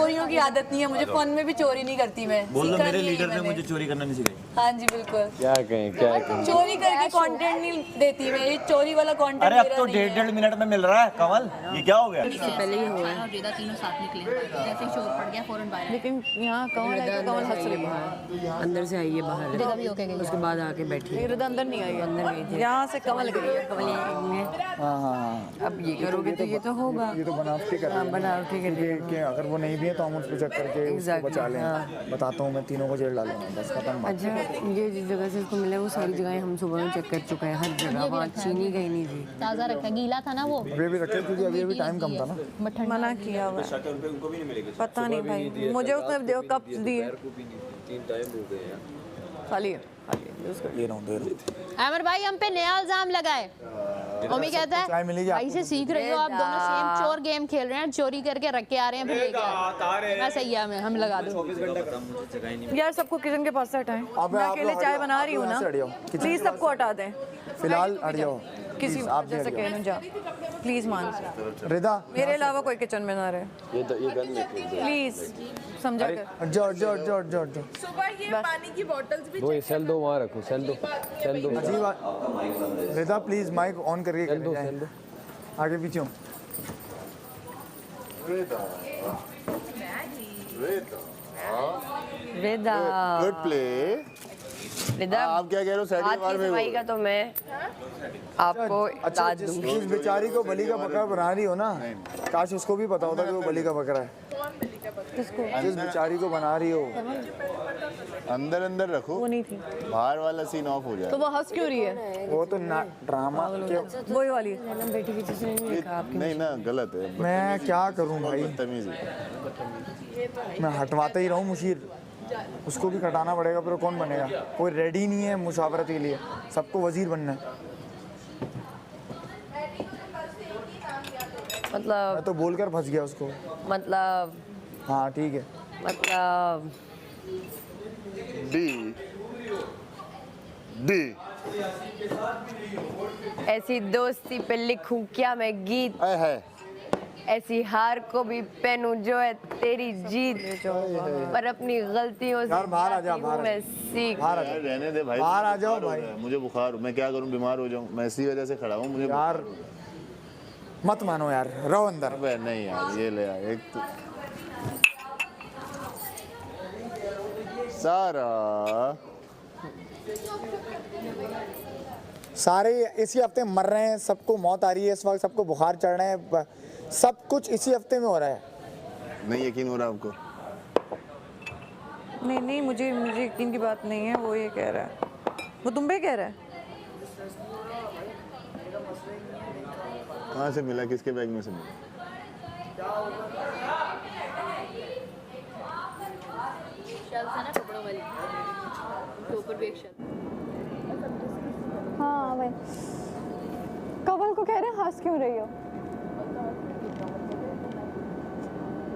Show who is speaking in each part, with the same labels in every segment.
Speaker 1: चोरियों की आदत नहीं है मुझे, फोन में भी चोरी नहीं करती मैं।
Speaker 2: बोल दो मेरे लीडर ने मुझे चोरी करना नहीं सिखाई।
Speaker 1: हाँ जी बिल्कुल।
Speaker 3: क्या कहें
Speaker 1: चोरी करके कंटेंट नहीं देती मैं, ये चोरी वाला कंटेंट
Speaker 2: अरे अब तो 1.5 मिनट में मिल रहा है कमल, ये क्या हो गया?
Speaker 1: इससे पहले ही हुआ है।
Speaker 4: रेदा तीनों साथ निकले, जैसे ही शोर पड़ गया फौरन बाहर।
Speaker 1: लेकिन यहाँ कमल है तो कमल हंस रही है।
Speaker 5: अंदर से आई है बाहर,
Speaker 4: रेदा भी होके गई।
Speaker 5: उसके बाद आके बैठी
Speaker 1: ये रदा अंदर नहीं आई,
Speaker 5: अंदर गई थी।
Speaker 1: यहाँ से कमल गई है।
Speaker 5: कमल में
Speaker 6: हाँ हाँ हाँ,
Speaker 5: अब ये करोगे तो ये तो होगा।
Speaker 6: ये तो बनावटी कर रही है।
Speaker 5: बनावटी कर रही है।
Speaker 6: कि अगर वो नहीं भी है तो हम उसको चेक करके उसको
Speaker 5: Exactly,
Speaker 6: बचा लें।
Speaker 5: हाँ।
Speaker 6: बताता हूँ मैं, तीनों को जेल डालूंगा, बस खत्म बात।
Speaker 5: अच्छा, ये जिस जगह से इसको मिला है वो सारी जगह हम सुबह में चेक कर चुका है, हर जगह। वहाँ चीनी कहीं नहीं थी।
Speaker 4: ताज़ा रखा, गीला था ना वो।
Speaker 6: अभी भी रखे क्योंकि अभी टाइम कम था ना।
Speaker 1: मना किया हुआ है। पता नहीं भाई, मुझे उसने देखो कप दिए।
Speaker 3: 3 टाइम हो गए हैं।
Speaker 1: खाली है, खाली है, यूज़ कर।
Speaker 6: दे रहा हूँ।
Speaker 4: अमर भाई हम पे नया इल्जाम लगाए। मम्मी कहता
Speaker 6: चाय
Speaker 4: है
Speaker 6: मिलेगी
Speaker 4: भाई से सीख रही हो, आप दोनों सेम चोर गेम खेल रहे हैं, चोरी करके रख के आ रहे हैं, फिर लेके आ रहे हैं। मैं सही है, हम लगा दो।
Speaker 1: यार सबको किचन के पास से हटाएं।
Speaker 6: अब
Speaker 1: मैं
Speaker 6: आप
Speaker 1: अकेले
Speaker 6: लोग
Speaker 1: चाय
Speaker 6: हट
Speaker 1: बना रही हूँ ना,
Speaker 6: जाओ, हट जाओ, किचन
Speaker 1: प्लीज सबको हटा दें।
Speaker 6: फिलहाल हट जाओ,
Speaker 1: किसी
Speaker 6: please, आप भी
Speaker 1: जैसे
Speaker 6: हट जाओ।
Speaker 1: कहना जा, प्लीज मान।
Speaker 6: रिदा
Speaker 1: मेरे अलावा कोई किचन में ना रहे,
Speaker 3: ये गन लेके
Speaker 1: प्लीज समझा कर।
Speaker 6: हट जाओ हट जाओ हट जाओ हट जाओ हट जाओ।
Speaker 7: सुबह ये पानी की बॉटल्स भी
Speaker 3: दो, ये सेल दो वहाँ रखो, सेल दो
Speaker 6: अजीब बात, रिदा प्लीज माइक ऑन करके
Speaker 3: सेल दो,
Speaker 6: जाएं।
Speaker 3: सेल दो।
Speaker 6: आगे पीछे हो।
Speaker 5: वेदा
Speaker 8: गुड प्ले।
Speaker 5: वेदा
Speaker 8: आप क्या कह रहे हो?
Speaker 5: हाथ की सफाई का तो मैं आपको
Speaker 6: अच्छा
Speaker 5: दाद दूंगी।
Speaker 6: जिस बेचारी को बलि का बकरा बना रही हो ना, काश उसको भी पता होता कि वो बलि का बकरा है।
Speaker 1: किसको?
Speaker 6: जिस बेचारी को बना रही हो,
Speaker 8: अंदर अंदर रखो,
Speaker 1: वो नहीं थी
Speaker 8: बाहर वाला सीन ऑफ हो
Speaker 1: तो
Speaker 8: जाए।
Speaker 1: वो हंस क्यों रही है?
Speaker 6: वो तो ड्रामा के।
Speaker 1: वही वाली।
Speaker 5: बेटी की चीज़ नहीं लिखा आपकी।
Speaker 8: नहीं ना, गलत है,
Speaker 6: मैं क्या करूं भाई,
Speaker 8: बदतमीजी है।
Speaker 6: मैं हटवाते ही रहूं मुशीर, उसको भी हटाना पड़ेगा, फिर कौन बनेगा? कोई रेडी नहीं है मुशावरत के लिए, सबको वजीर बनना है।
Speaker 5: मतलब
Speaker 6: मैं तो बोलकर फंस गया उसको।
Speaker 5: मतलब
Speaker 6: हाँ ठीक है।
Speaker 5: मतलब
Speaker 8: डी डी
Speaker 5: ऐसी दोस्ती पे लिखूं क्या मैं गीत,
Speaker 8: है
Speaker 5: ऐसी हार को भी पहनूं जो है तेरी जीत, पर अपनी गलतियों से
Speaker 6: यार बाहर आ जा,
Speaker 5: जाती हूँ
Speaker 6: बाहर आ
Speaker 5: मैं
Speaker 6: जा।
Speaker 5: सीख।
Speaker 6: बाहर आ जा
Speaker 8: रहने दे भाई,
Speaker 6: बाहर आ जाओ
Speaker 8: बुखार हो
Speaker 6: भाई।
Speaker 8: रहा है, मुझे बुखार, मैं क्या करूं, बीमार हो जाऊं, मैं इसी वजह से खड़ा हूं, मुझे
Speaker 6: यार मत मानो यार, रहो अंदर।
Speaker 8: अबे नहीं यार, ये ले आ, एक तो सारा
Speaker 6: सारे इसी हफ्ते मर रहे हैं, सबको मौत आ रही है इस वक्त, सबको बुखार चढ़ रहे हैं, सब कुछ इसी हफ्ते में हो रहा है।
Speaker 8: नहीं यकीन हो रहा आपको?
Speaker 1: नहीं नहीं, मुझे यकीन की बात नहीं है, वो ये कह रहा है, वो तुम पे कह रहा है।
Speaker 8: कहाँ से मिला, किसके बैग में से मिला?
Speaker 4: शेल्फ है ना कपड़ों वाली, तो ऊपर भी एक शेल्फ।
Speaker 9: हाँ भाई, कवल को कह रहे हैं हंस क्यों रही हो?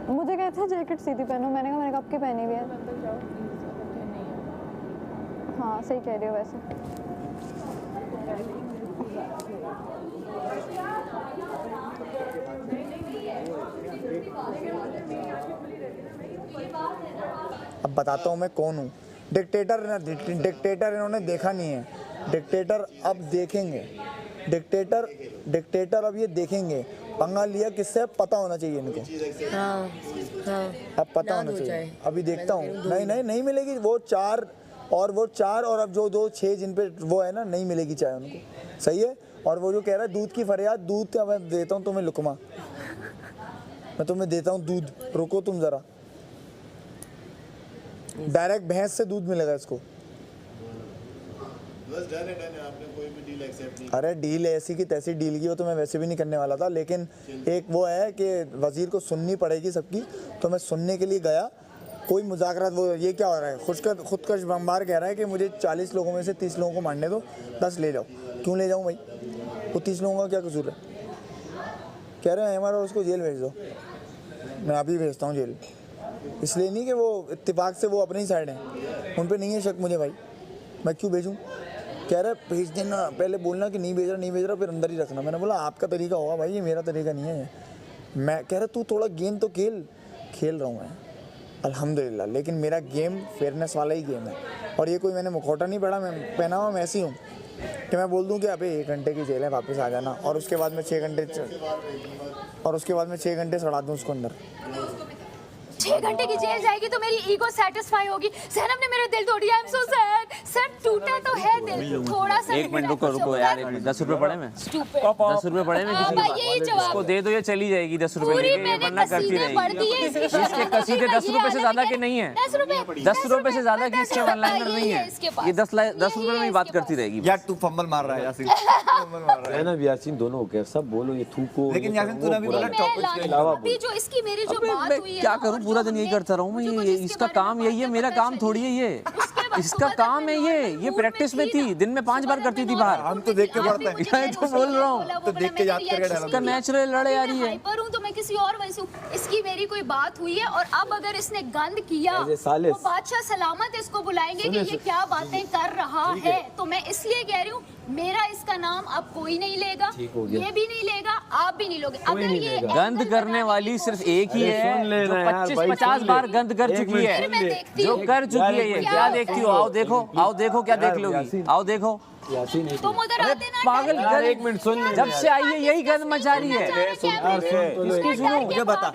Speaker 9: मुझे कहते हैं जैकेट सीधी पहनो, मैंने कहा कब की पहनी हुई है। हाँ सही कह रही हो वैसे।
Speaker 6: अब बताता हूँ मैं कौन हूँ। डिक्टेटर इन्होंने देखा नहीं है, डिक्टेटर अब देखेंगे। डिक्टेटर अब ये देखेंगे। पंगा लिया किससे, पता होना चाहिए इनको।
Speaker 5: हाँ हाँ
Speaker 6: अब पता होना चाहिए, अभी देखता हूँ। नहीं मिलेगी वो 4 और अब जो 2 6 जिन पे वो है ना, नहीं मिलेगी चाय उनको, सही है। और वो जो कह रहा है दूध की फरियाद, दूध मैं देता हूँ तुम्हें लुकमा, मैं तुम्हें देता हूँ दूध, रुको तुम जरा। डायरेक्ट भैंस से दूध मिलेगा इसको।
Speaker 8: बस डन है, आपने कोई भी डील एक्सेप्ट नहीं।
Speaker 6: अरे डील ऐसी की तैसी डील की, वो तो मैं वैसे भी नहीं करने वाला था, लेकिन एक वो है कि वजीर को सुननी पड़ेगी सबकी, तो मैं सुनने के लिए गया। कोई मुज़ाकरात, वो ये क्या हो रहा है, खुदकश बमबार कह रहा है कि मुझे 40 लोगों में से 30 लोगों को मारने दो, 10 ले जाओ। क्यों ले जाऊँ भाई, वो 30 लोगों का क्या कसूर है? कह रहे हैं हमारा उसको जेल भेज दो। मैं अभी भेजता हूँ जेल, इसलिए नहीं कि वो इत्तेफाक से वो अपनी साइड हैं, उन पे नहीं है शक मुझे भाई, मैं क्यों भेजूँ? कह रहा है भेज देना, पहले बोलना कि नहीं भेज रहा, फिर अंदर ही रखना। मैंने बोला आपका तरीका होगा भाई, ये मेरा तरीका नहीं है। मैं कह रहा तू थोड़ा गेम तो खेल खेल रहा हूँ मैं अल्हम्दुलिल्लाह, लेकिन मेरा गेम फेयरनेस वाला ही गेम है। और ये कोई मैंने मुखौटा नहीं पहना हुआ, मैं ऐसी हूँ कि मैं बोल दूँ कि अबे 1 घंटे की जेल है, वापस आ जाना, और उसके बाद मैं 6 घंटे सड़ा दूँ उसको अंदर।
Speaker 4: 6 घंटे की जेल जाएगी तो मेरी ईगो सेटिस्फाई होगी। ज़ैनब ने मेरा दिल तोड़ दिया। I am so sad. Sir टूटा तो है दिल, थोड़ा सा।
Speaker 10: एक मिनट रुको यार, 1 मिनट। 10 रुपए पड़े में? 10 रुपए पड़े में?
Speaker 4: यही जवाब
Speaker 10: इसको दे दो, ये चली जाएगी 10 रुपए लेके, ये वरना करती रहेगी। इसके कसीदे 10 रुपए से ज्यादा के नहीं है। 10 रुपए से ज्यादा की इसके वन लाइनर नहीं है। ये 10 रुपए में ही बात करती रहेगी।
Speaker 2: यार तू फंबल मार रहा है यासीन।
Speaker 3: ज़ैनब यासीन दोनों हो गया, सब बोलो, ये थूको।
Speaker 2: लेकिन यासीन तूने अभी बोला टॉपिक के अलावा
Speaker 4: अभी जो इसकी मेरी जो बात हुई है,
Speaker 10: क्या करूं, पूरा दिन यही करता रहूं मैं? ये इसका काम यही है, मेरा काम थोड़ी है ये। इसका काम है ये प्रैक्टिस में थी, दिन में 5 बार करती थी बाहर।
Speaker 2: हम तो देख के पढ़ते हैं।
Speaker 10: यही तो बोल रहा हूँ,
Speaker 2: तो देख के याद करके डालो।
Speaker 10: इसका नेचुरल लड़े आ रही है।
Speaker 4: हाइपर हूं तो मैं किसी और वजह से हूं। इसकी मेरी कोई बात हुई है और अब अगर इसने गंद किया तो बादशाह सलामत इसको बुलाएंगे कि ये क्या बातें कर रहा है। तो मैं इसलिए कह रही हूँ, मेरा इसका नाम अब कोई नहीं लेगा, ये भी नहीं लेगा, आप भी नहीं लोगे। अगर ये
Speaker 10: गंद करने वाली सिर्फ एक ही है जो 25-50 बार गंद कर चुकी है, जो कर चुकी है। ये क्या देखती हो? आओ देखो क्या देख लोगी, आओ देखो।
Speaker 4: तुम उधर आते ना,
Speaker 10: पागल गंद,
Speaker 3: 1 मिनट सुन ले।
Speaker 10: जब से आई है यही गंद मचा रही है।
Speaker 4: इसकी
Speaker 10: सुनो, मुझे बता।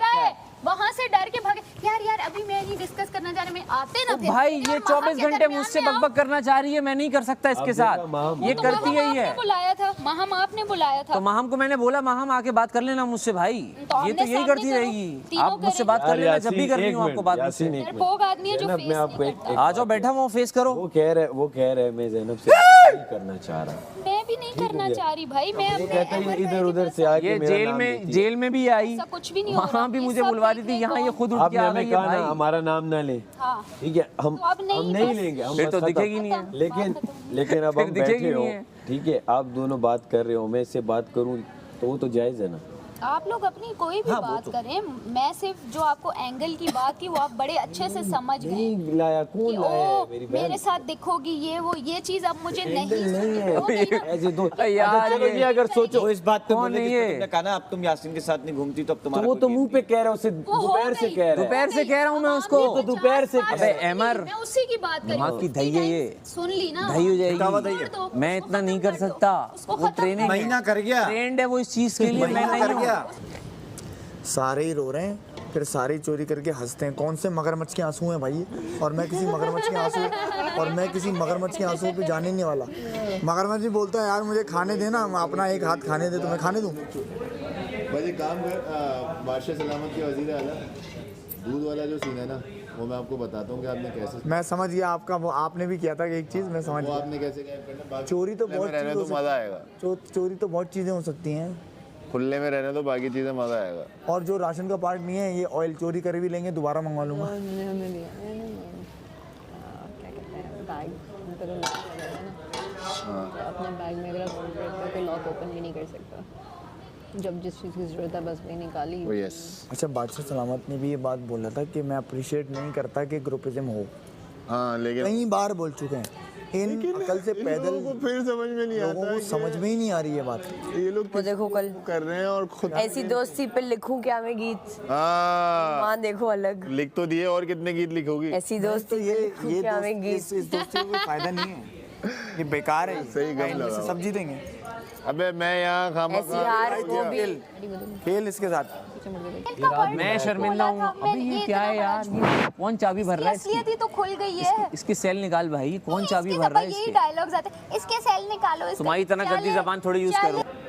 Speaker 4: वहाँ से डर के भागे। यार अभी मैं नहीं डिस्कस करना चाह रही, मैं आते ना।
Speaker 10: भाई ये 24 घंटे मुझसे बकबक करना चाह रही है, मैं नहीं कर सकता इसके साथ। ये करती है ही है।
Speaker 4: बुलाया था माहम, आपने बुलाया था।
Speaker 10: तो माहम को मैंने बोला, माहम आके बात कर लेना मुझसे भाई। ये तो यही करती रहेगी। आप मुझसे बात कर लेना जब भी करनी हो आपको बात मुझसे।
Speaker 4: डरपोक आदमी है जो फेस नहीं करता।
Speaker 10: आ जाओ, बैठा वो फेस करो।
Speaker 3: वो कह रहे मैं ज़ैनब से नहीं करना चाह रहा।
Speaker 4: मैं भी नहीं करना चाह रही भाई। मैं
Speaker 3: कहता है इधर उधर से आके
Speaker 10: ये जेल में भी आई,
Speaker 4: कुछ भी नहीं हो रहा।
Speaker 10: वहाँ भी मुझे बुलवा रही थी, यहाँ ये खुद उठ के आ गई है भाई।
Speaker 3: हमारा नाम ना ले, ठीक है? हम नहीं लेंगे, हम
Speaker 10: फिर तो दिखेगी नहीं है।
Speaker 3: लेकिन अब हम बैठे हो, ठीक है? आप दोनों बात कर रहे हो, मैं इससे बात करूं तो वो तो जायज है ना?
Speaker 4: आप लोग अपनी कोई भी बात करें, मैं सिर्फ जो आपको एंगल की बात की वो आप बड़े अच्छे से समझ गए।
Speaker 3: नहीं लाया, कौन लाया है मेरी बहन?
Speaker 4: मेरे साथ दिखोगी ये चीज अब मुझे नहीं
Speaker 3: है। ऐसे दो
Speaker 10: यार,
Speaker 3: चलो ये अगर सोचो
Speaker 2: इस बात पे बोले
Speaker 10: नहीं
Speaker 2: कि
Speaker 10: है।
Speaker 2: तुमने कहा ना अब तुम यासीन के साथ नहीं घूमती तो अब
Speaker 3: तो
Speaker 2: तुम्हारा
Speaker 3: वो तो मुंह पे कह रहा है, उसे दोपहर से कह रहा है।
Speaker 10: दोपहर से कह रहा हूँ मैं उसको,
Speaker 3: तो दोपहर से।
Speaker 10: अबे अमर,
Speaker 4: मैं उसी की बात कर रही
Speaker 10: दिमाग की
Speaker 4: हूँ।
Speaker 10: दही है ये,
Speaker 4: सुन ली ना,
Speaker 10: दही हो जाएगी। मैं इतना नहीं कर सकता, वो ट्रेनिंग
Speaker 2: महीना कर गया,
Speaker 10: ट्रेंड है वो इस चीज के लिए। मैं नहीं हूँ।
Speaker 6: सारे ही रो रहे हैं, फिर सारे ही चोरी करके हंसते हैं। कौन से मगरमच्छ के आंसू हैं भाई? और मैं किसी मगरमच्छ के आंसू पे जाने नहीं वाला। मगरमच्छ भी बोलता है यार मुझे खाने देना, मैं अपना एक हाथ खाने दे तो मैं खाने दूँ।
Speaker 8: भाई एक काम कर, बादशाह सलामत के वज़ीर आला दूध वाला जो सीन है ना, वो मैं आपको बताता हूँ कि आपने कैसे।
Speaker 6: मैं समझ गया आपका, वो आपने भी किया था कि एक चीज़ मैं समझ
Speaker 8: वो
Speaker 6: गया।
Speaker 8: आपने कैसे क्या करना।
Speaker 6: चोरी तो बहुत
Speaker 8: रहने तो मज़ा आएगा।
Speaker 6: चोरी तो बहुत चीज़ें हो सकती हैं,
Speaker 8: खुले में रहने तो बाकी चीज़ें मज़ा आएगा।
Speaker 6: और जो राशन का पार्ट नहीं है, ये ऑयल चोरी कर भी लेंगे, दोबारा मंगवा लूँगा।
Speaker 9: हमने लिया क्या कहते हैं बैग, उनको तो लॉक लगा है ना, तो अपने बैग में अगर आप फोन करते हो तो लॉक ओपन भी नहीं कर सकता। जब जिस चीज़ की ज़रूरत है बस वही निकाली।
Speaker 8: ओ यस।
Speaker 6: अच्छा, बादशाह सलामत ने भी ये बात बोला था कि मैं अप्रिशिएट नहीं करता कि ग्रुपिज्म हो।
Speaker 8: हाँ लेकिन
Speaker 6: कई बार बोल चुके हैं। इन अकल से पैदल
Speaker 8: को फिर समझ में नहीं
Speaker 6: लोगों को समझ में ही नहीं आ रही है बात।
Speaker 8: ये लोग
Speaker 5: वो देखो कल
Speaker 8: कर रहे हैं और खुद
Speaker 5: ऐसी दोस्ती पे लिखूं क्या मैं गीत,
Speaker 8: हाँ
Speaker 5: माँ देखो अलग।
Speaker 8: लिख तो दिए, और कितने गीत लिखोगी?
Speaker 5: ऐसी दोस्ती पे लिखूं क्या मैं गीत।
Speaker 6: इस दोस्ती का कोई फायदा नहीं है, ये बेकार है।
Speaker 8: सही गम लगा।
Speaker 6: सब जीतेंगे।
Speaker 8: अबे मैं यहाँ खामा
Speaker 5: ऐसी हार को भी
Speaker 6: खेल इसके साथ।
Speaker 10: मैं शर्मिंदा हूँ। अबे ये क्या है यार, ये कौन चाबी भर रहा है
Speaker 4: असलियत
Speaker 10: इसकी?
Speaker 4: ही तो खुल गई है।
Speaker 10: इसकी सेल निकाल भाई, कौन चाबी
Speaker 4: इसके
Speaker 10: भर रहा है
Speaker 4: यही
Speaker 10: इसके?
Speaker 4: डायलॉग्स आते हैं, इसके सेल निकालो, इसके
Speaker 10: तुम्हारी इतना
Speaker 4: क्या
Speaker 10: गंदी
Speaker 4: ले-
Speaker 10: जबान थोड़ी यूज
Speaker 4: क्या
Speaker 10: करो।
Speaker 4: ले-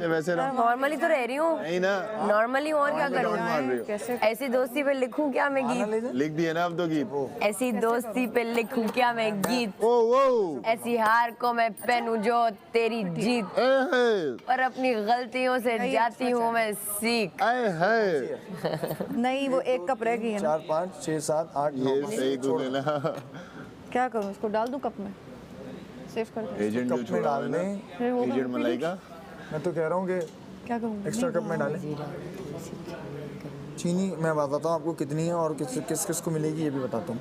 Speaker 8: वैसे रहो।
Speaker 5: नॉर्मली तो रह रही हूँ,
Speaker 8: नहीं ना,
Speaker 5: नॉर्मली और क्या करूँ?
Speaker 8: मार रही हो।
Speaker 5: ऐसी दोस्ती पे लिखूं क्या मैं गीत,
Speaker 8: लिख दिए ना अब तो गीत।
Speaker 5: ऐसी दोस्ती पे लिखूं क्या मैं गीत,
Speaker 8: ओ वो
Speaker 5: ऐसी हार को मैं पहनूं जो तेरी जीत, और अपनी गलतियों से जाती हूँ मैं सीख।
Speaker 8: आए है
Speaker 1: नहीं, वो एक कप रह गई है ना।
Speaker 6: 4 5 6 7 8 9
Speaker 8: ये सही तूने ना।
Speaker 1: क्या करूँ, इसको डाल दूँ कप में, सेव कर दूँ?
Speaker 8: एजेंट जो
Speaker 6: में
Speaker 8: छोड़ा
Speaker 6: डाल
Speaker 8: है ना,
Speaker 6: दें।
Speaker 8: एजेंट मलाई का।
Speaker 6: मैं तो कह रहा हूँ कि
Speaker 1: क्या करूँ?
Speaker 6: एक्स्ट्रा कप में डालें। चीनी मैं बताता हूँ आपको कितनी है और किस किस को मिलेगी, ये भी बताता हूँ।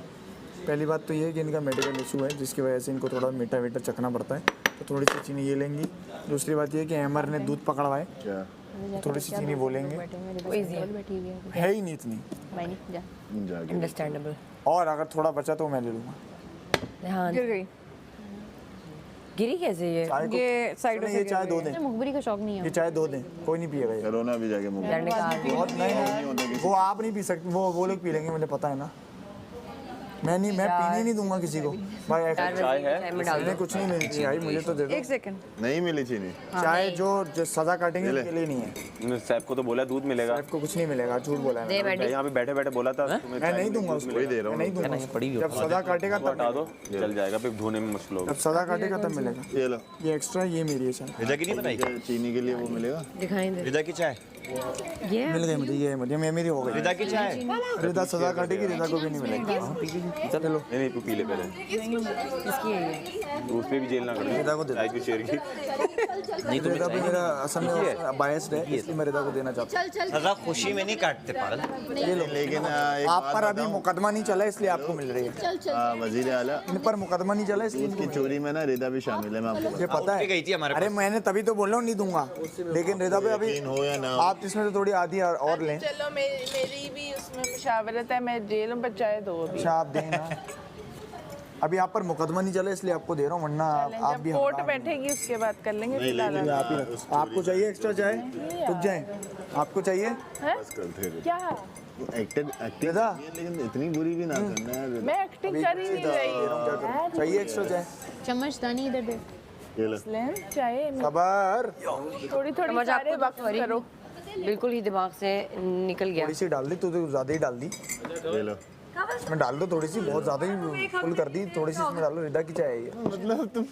Speaker 6: पहली बात तो ये है कि इनका मेडिकल इशू है, जिसकी वजह से इनको थोड़ा मीठा वीठा चखना पड़ता है, तो थोड़ी सी चीनी ये लेंगी। दूसरी बात ये है कि अमर ने दूध पकड़वाए,
Speaker 8: क्या
Speaker 6: थोड़ी सी चीनी बोलेंगे,
Speaker 9: बैठी हुई है
Speaker 6: है ही नहीं इतनी,
Speaker 9: भाई नहीं जा
Speaker 8: जाके
Speaker 5: अंडरस्टैंडेबल।
Speaker 6: और अगर थोड़ा बचा तो मैं ले लूँगा।
Speaker 5: हाँ
Speaker 1: गिर गई
Speaker 5: गिरी कैसे ये?
Speaker 6: चाय को
Speaker 1: ये साइड
Speaker 6: नहीं, ये चाय दो दें,
Speaker 9: मुखबरी का शौक नहीं है
Speaker 6: ये चाय दो दें, कोई नहीं पिएगा ये।
Speaker 8: करो ना अभी जाके मुंह
Speaker 5: लड़ने का आदमी।
Speaker 6: बहुत नहीं, वो आप नहीं पी सकते, वो लोग पी लेंगे, मुझे पता है ना। मैं पीने नहीं दूंगा किसी को भाई।
Speaker 5: चाय है में डाल
Speaker 6: मैंने
Speaker 5: दो।
Speaker 6: कुछ नहीं मिलनी चाहिए भाई, मुझे तो दे दो।
Speaker 1: एक सेकंड
Speaker 8: नहीं मिली चीनी।
Speaker 6: चाय जो सजा काटेंगे उनके लिए नहीं है।
Speaker 10: साहब को तो बोला दूध मिलेगा।
Speaker 6: साहब को कुछ नहीं मिलेगा, झूठ बोला है।
Speaker 5: दे बैठी।
Speaker 10: यहाँ पे बैठे बैठे बोला था
Speaker 6: मैं नहीं दूंगा उसको,
Speaker 8: वही दे रहा हूँ।
Speaker 6: मैं नहीं दूंगा उसको।
Speaker 10: पड़ी
Speaker 6: जब सजा काटेगा तब
Speaker 10: हटा दो, चल जाएगा, फिर धोने में मुश्किल होगा।
Speaker 6: जब सजा काटेगा तब मिलेगा।
Speaker 8: ये लो,
Speaker 6: ये एक्स्ट्रा ये मेरी है चाय।
Speaker 2: रिदा की नहीं बनाई?
Speaker 8: चीनी के लिए वो मिलेगा।
Speaker 5: दिखाई दे।
Speaker 2: रिदा की चाय
Speaker 5: ये
Speaker 6: मिल गई मुझे, ये मुझे मेरी हो गई।
Speaker 2: रिदा की चाय
Speaker 6: रिदा सजा काटेगी, रिदा को भी नहीं मिलेगी। चलो
Speaker 10: नहीं तू पी ले पहले,
Speaker 5: किसकी है ये?
Speaker 10: उस पे भी जेल ना कर
Speaker 6: रिदा को दे
Speaker 10: चाय की शेर की।
Speaker 6: रिदा भी मेरा असल में बायस्ड है, इसलिए मैं रिदा को देना चाहता हूँ।
Speaker 2: सजा खुशी में नहीं काटते पागल।
Speaker 6: ये लो,
Speaker 8: लेकिन
Speaker 6: आप पर अभी मुकदमा नहीं चला इसलिए आपको मिल रही है।
Speaker 8: वजीर आला
Speaker 6: इन पर मुकदमा नहीं चला इसलिए
Speaker 8: की चोरी में ना रिदा भी शामिल है, मैं आपको
Speaker 6: ये पता है।
Speaker 2: गई थी हमारे
Speaker 6: अरे मैंने तभी तो बोल रहा हूँ नहीं दूंगा, लेकिन रिदा पे अभी
Speaker 8: यकीन हो या ना हो।
Speaker 6: आप इसमें तो थोड़ी आधी और लें।
Speaker 7: चलो मेरी भी उसमें मुशावरत है, मैं जेल में बचाए दो अभी।
Speaker 6: अच्छा आप दें ना, अभी आप पर मुकदमा नहीं चला इसलिए आपको दे रहा हूँ, वरना आप भी
Speaker 7: जब कोर्ट बैठेगी उसके बाद कर लेंगे। फिलहाल
Speaker 6: आप ही रखो। आपको चाहिए एक्स्ट्रा चाय? रुक जाए, आपको चाहिए?
Speaker 8: बस करते हैं।
Speaker 7: क्या
Speaker 8: एक्टिंग
Speaker 6: रिदा
Speaker 8: लेकिन इतनी बुरी भी ना करना है रिदा।
Speaker 7: मैं एक्टिंग कर ही नहीं रही।
Speaker 6: चाहिए एक्स्ट्रा चाय?
Speaker 9: चम्मचदानी इधर दे।
Speaker 8: ये लो,
Speaker 7: लें चाहे
Speaker 6: खबर
Speaker 7: थोड़ी थोड़ी
Speaker 5: समझ
Speaker 7: सारे
Speaker 5: आपको
Speaker 7: वक्त
Speaker 5: तो
Speaker 7: करो।
Speaker 5: बिल्कुल ही दिमाग से निकल गया।
Speaker 6: थोड़ी सी डाल दी, तो ज़्यादा ही डाल दी।
Speaker 8: ये लो।
Speaker 6: इसमें डाल दो थोड़ी सी, बहुत ज़्यादा ही फुल कर दी, थोड़ी सी इसमें डालो। रिदा की चाय है ये।
Speaker 8: मतलब तुम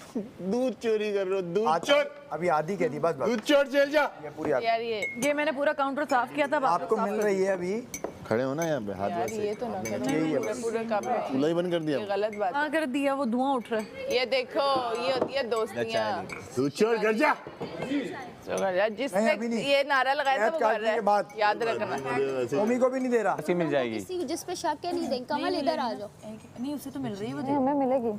Speaker 8: दूध चोरी कर रहे हो, दूध
Speaker 6: आज अभी आधी कह दी बस बस,
Speaker 8: दूध चोर चल जा।
Speaker 6: ये पूरी आधी
Speaker 7: यार
Speaker 1: ये मैंने पूरा काउंटर साफ किया था।
Speaker 6: आपको मिल रही है अभी।
Speaker 8: खड़े हो ना यहाँ पे, हाथ वैसे
Speaker 7: ये तो ना करो, पूरे कप
Speaker 8: चूल्हा ही बंद कर दिया।
Speaker 7: ये गलत बात
Speaker 1: हाँ कर दिया, वो धुआं उठ रहा है।
Speaker 7: है। ये देखो ये होती है दोस्तियाँ।
Speaker 8: दूध चोर कर जा।
Speaker 7: जिसने
Speaker 6: अभी नहीं।
Speaker 7: ये नारा लगाया था
Speaker 6: ऐड
Speaker 7: वो कर
Speaker 6: काटने
Speaker 7: रहा
Speaker 6: के
Speaker 7: है,
Speaker 6: बाद
Speaker 7: याद रखना।
Speaker 6: मम्मी को भी नहीं दे रहा।
Speaker 10: ऐसी मिल जाएगी।
Speaker 4: किसी जिस पे शक है नहीं देंगे। कमल इधर आ जाओ।
Speaker 1: नहीं उसे तो मिल रही है वो।
Speaker 9: हमें मिलेगी।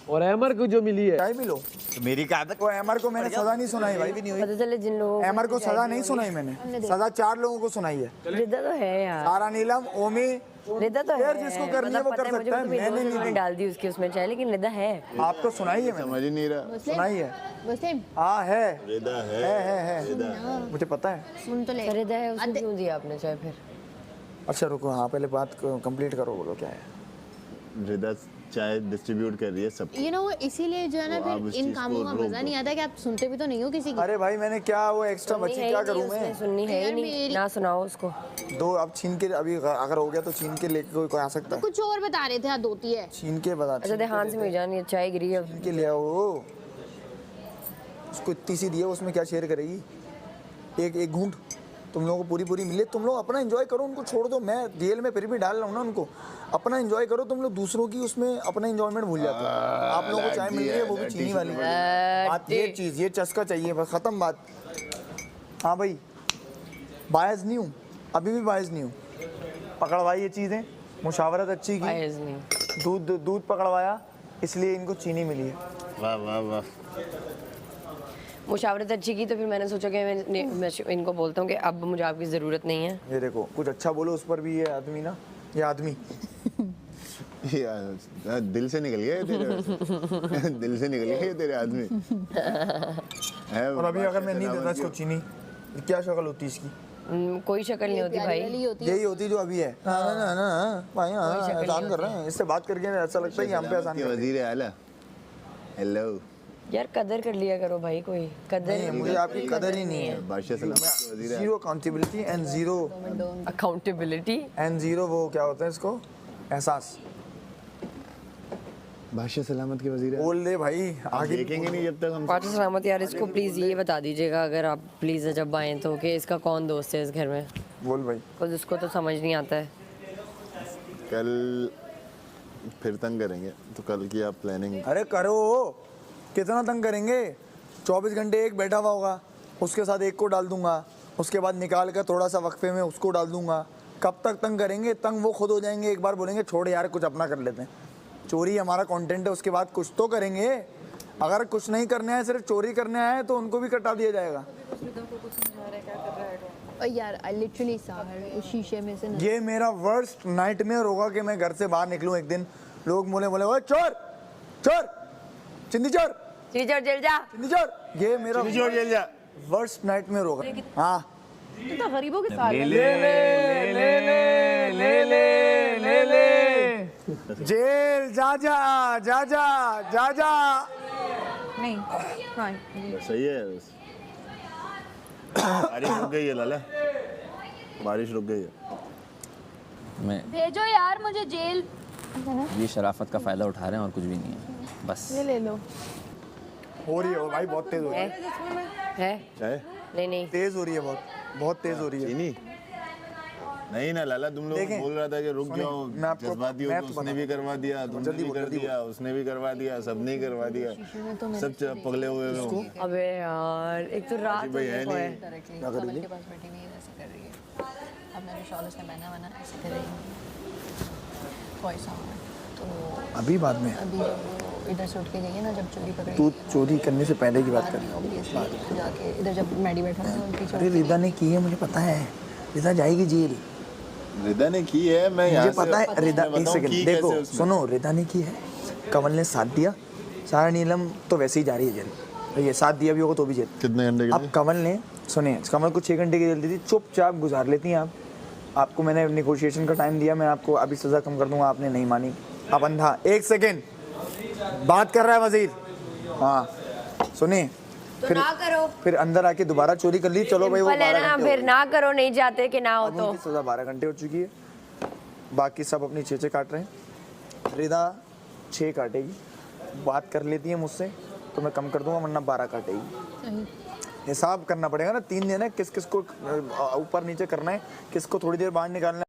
Speaker 3: और एमर को जो मिली है
Speaker 6: चाय भी लो।
Speaker 2: तो मेरी क्या आदत?
Speaker 6: वो एमआर को मैंने सजा नहीं सुनाई भाई,
Speaker 5: पता चले जिन लोगों
Speaker 6: एमआर को सजा नहीं सुनाई मैंने, सजा 4 लोगों को सुनाई है।
Speaker 5: रिदा तो है यार।
Speaker 6: सारा नीलम, ओमी,
Speaker 5: रिदा तो
Speaker 6: यार
Speaker 5: है।
Speaker 6: जिसको करनी है वो कर
Speaker 5: मुझे
Speaker 6: सकता है,
Speaker 5: भी
Speaker 6: मैंने
Speaker 5: मैंने
Speaker 6: नहीं
Speaker 5: डाल दी उसके उसमें चाय, लेकिन रिदा है।
Speaker 6: आपको सुनाई है मैंने,
Speaker 8: समझ ही नहीं रहा।
Speaker 6: सुनाई है।
Speaker 9: मुस्लिम
Speaker 6: हाँ है,
Speaker 8: रिदा है।
Speaker 6: है मुझे पता है।
Speaker 9: सुन तो ले।
Speaker 5: रिदा है, उसको क्यों दिया आपने चाय फिर?
Speaker 6: अच्छा रुको, हाँ पहले बात कंप्लीट करो, बोलो क्या है।
Speaker 8: रिदा चाय डिस्ट्रीब्यूट कर रही है सब।
Speaker 9: ये ना वो इसीलिए जो है ना
Speaker 8: तो आप
Speaker 9: फिर
Speaker 8: इस
Speaker 9: इन
Speaker 8: चीज़
Speaker 9: कामों
Speaker 8: को
Speaker 9: का
Speaker 8: रोक
Speaker 9: मजा
Speaker 8: दो।
Speaker 9: नहीं आता कि आप सुनते भी तो नहीं हो किसी की।
Speaker 6: अरे भाई मैंने क्या वो एक्स्ट्रा बची, क्या करूँ मैं?
Speaker 5: सुननी है ही
Speaker 9: यार
Speaker 5: नहीं,
Speaker 9: मेरी-
Speaker 5: ना सुनाओ उसको।
Speaker 6: दो अब छीन के, अभी अगर हो गया तो छीन के लेके कोई आ सकता है?
Speaker 9: कुछ और बता रहे थे, हाथ धोती है।
Speaker 6: छीन के बता,
Speaker 5: अच्छा ध्यान से मिल जानी, चाय गिरी है।
Speaker 6: छीन के ले आओ। उसको इतनी सी दी है, उसमें क्या शेयर करेगी? एक घूंट तुम लोगों को पूरी मिले, तुम लोग अपना एंजॉय करो, उनको छोड़ दो। मैं जेल में फिर भी डाल रहा हूँ ना उनको, अपना एंजॉय करो। तुम लोग दूसरों की उसमें अपना एंजॉयमेंट भूल जाते हो। आप लोगों को चाय मिल रही है, वो भी चीनी वाली बात। ये चीज़, ये चस्का चाहिए, बस खत्म बात। हाँ भाई, बायस नहीं हूँ, अभी भी बायस नहीं हूँ। पकड़वाई ये चीज़ें, मुशावरत अच्छी की, दूध पकड़वाया, इसलिए इनको चीनी मिली है।
Speaker 8: वाह वाह वाह।
Speaker 5: मुशावरत अच्छी की तो फिर मैंने सोचा कि मैं इनको बोलता हूँ कि अब मुझे आपकी ज़रूरत नहीं है।
Speaker 6: ये देखो कुछ अच्छा बोलो उस पर भी। ये आदमी ना, ये आदमी
Speaker 8: यार दिल से निकल गया ये तेरे वैसे। दिल से निकल गया ये तेरे आदमी है।
Speaker 6: और अभी अगर मैं नहीं देता इसको चीनी, क्या शक्ल होती इसकी?
Speaker 5: कोई शक्ल नहीं होती भाई,
Speaker 6: यही होती जो अभी है। भाई आसान कर रहे हैं, इससे बात करके ऐसा लगता है कि हम पे आसान कर रहे हैं।
Speaker 8: वजीर आला, हेलो
Speaker 5: यार कदर कर लिया करो भाई, कोई कदर
Speaker 6: नहीं, मुझे आपकी कदर ही नहीं है।
Speaker 8: बादशाह सलामत के वजीर आला।
Speaker 6: Zero accountability and zero
Speaker 5: accountability
Speaker 6: and zero, वो क्या होता है इसको, एहसास।
Speaker 8: बादशाह सलामत के वजीर आला।
Speaker 6: बोल दे भाई, आगे
Speaker 8: देखेंगे नहीं जब तक हम।
Speaker 5: पाचा सलामत यार, इसको प्लीज़ ये बता दीजिएगा अगर आप प्लीज़ जब आएँ तो, कि इसका कौन दोस्त है इस घर में।
Speaker 6: बोल भाई।
Speaker 5: कुछ उसको तो समझ नहीं आता है।
Speaker 8: कल फिर तंग करेंगे तो कल की आप प्लानिंग।
Speaker 6: अरे करो, कितना तंग करेंगे? 24 घंटे एक बैठा हुआ होगा, उसके साथ एक को डाल दूंगा, उसके बाद निकाल कर थोड़ा सा वक्फे में उसको डाल दूंगा। कब तक तंग करेंगे? तंग वो खुद हो जाएंगे, एक बार बोलेंगे छोड़ यार कुछ अपना कर लेते हैं। चोरी हमारा कंटेंट है, उसके बाद कुछ तो करेंगे। अगर कुछ नहीं करने आए, सिर्फ चोरी करने आए तो उनको भी कटा दिया जाएगा।
Speaker 9: और यार आई लिटरली सा उस शीशे में से ना
Speaker 6: ये मेरा वर्स्ट नाइटमेयर होगा कि मैं घर से बाहर निकलूं एक दिन, लोग बोले ओए चोर चोर चिंदी चोर
Speaker 5: चीजर जेल जा
Speaker 6: चिंदी चोर, ये मेरा
Speaker 8: चोर जेल जा।
Speaker 6: वर्स्ट नाइटमेयर होगा। हाँ
Speaker 9: तो गरीबों के साथ
Speaker 10: ले ले ले ले ले ले ले ले
Speaker 6: जेल जा जा जा जा जा जा।
Speaker 1: नहीं हाँ
Speaker 8: सही है बस। बारिश रुक गई है लाला, बारिश रुक गई है।
Speaker 10: मैं
Speaker 4: भेजो यार मुझे जेल।
Speaker 10: ये शराफत का फायदा उठा रहे हैं और कुछ भी नहीं है बस।
Speaker 9: ये ले लो।
Speaker 6: हो रही है भाई, बहुत तेज हो रही है,
Speaker 5: है
Speaker 8: चाहे
Speaker 5: नहीं
Speaker 6: तेज हो रही है, बहुत तेज हो रही है।
Speaker 8: चीनी नहीं ना लाला, तुम लोग
Speaker 6: देखें,
Speaker 8: बोल रहा था कि रुक
Speaker 6: सुनिए,
Speaker 8: जाओ,
Speaker 6: मैं आपको-
Speaker 8: जज्बाती हो
Speaker 6: मैं
Speaker 8: तो
Speaker 6: आपको
Speaker 8: उसने भी करवा दिया, तुमने भी कर दिया, उसने भी करवा दिया, सबने ही करवा दिया, सब पगले हुए हो।
Speaker 5: अबे यार एक तो रात
Speaker 8: भाई है
Speaker 5: को है
Speaker 8: नहीं।
Speaker 9: कमल के पास बैठी हुई है वैसे कर रही है। अब मैंने शॉल उसने पहना वना ऐसे कर रही है। कोई सा तो
Speaker 6: अभी बाद में
Speaker 9: अभी जब वो इधर से उठ के गई है ना, जब चोरी पकड़ी
Speaker 6: तू चोरी करने से पहले की बात कर।
Speaker 9: ऑब्वियसली जाके इधर जब मैडी बैठा था उनकी
Speaker 6: अरे रिदा ने की है, मुझे पता है, रिदा जाएगी जेल,
Speaker 8: रिदा ने की है, मैं यहाँ
Speaker 6: मुझे पता है। रिदा
Speaker 8: मैं
Speaker 6: एक
Speaker 8: बताऊँ
Speaker 6: सेकंड
Speaker 8: की
Speaker 6: देखो
Speaker 8: कैसे उसने।
Speaker 6: सुनो, रिदा ने की है, कमल ने साथ दिया, सारा नीलम तो वैसे ही जा रही है जेल, ये साथ दिया भी होगा तो भी जेल।
Speaker 8: कितने घंटे के
Speaker 6: अब कमल ने सुनिए, कमल को 6 घंटे की जेल दी थी, चुपचाप गुजार लेती हैं आप। आपको मैंने नेगोशिएशन का टाइम दिया, मैं आपको अभी सज़ा कम कर दूंगा, आपने नहीं मानी। अब अंधा, एक सेकेंड बात कर रहा है वजीर। हाँ सुनिए,
Speaker 5: तो
Speaker 6: फिर
Speaker 5: ना करो
Speaker 6: फिर अंदर आके दोबारा चोरी कर ली, चलो भाई वो
Speaker 5: सिंपल है
Speaker 6: 12
Speaker 5: ना,
Speaker 6: घंटे
Speaker 5: फिर ना करो नहीं जाते कि ना हो
Speaker 6: अब
Speaker 5: तो
Speaker 6: उनकी सज़ा 12 घंटे हो चुकी है, बाकी सब अपनी चेचे काट रहे हैं। रिदा 6 काटेगी, बात कर लेती है मुझसे तो मैं कम कर दूंगा, वरना 12 काटेगी। हिसाब करना पड़ेगा ना, 3 दिन है, किस किस को ऊपर नीचे करना है, किसको थोड़ी देर बाहर निकालना है।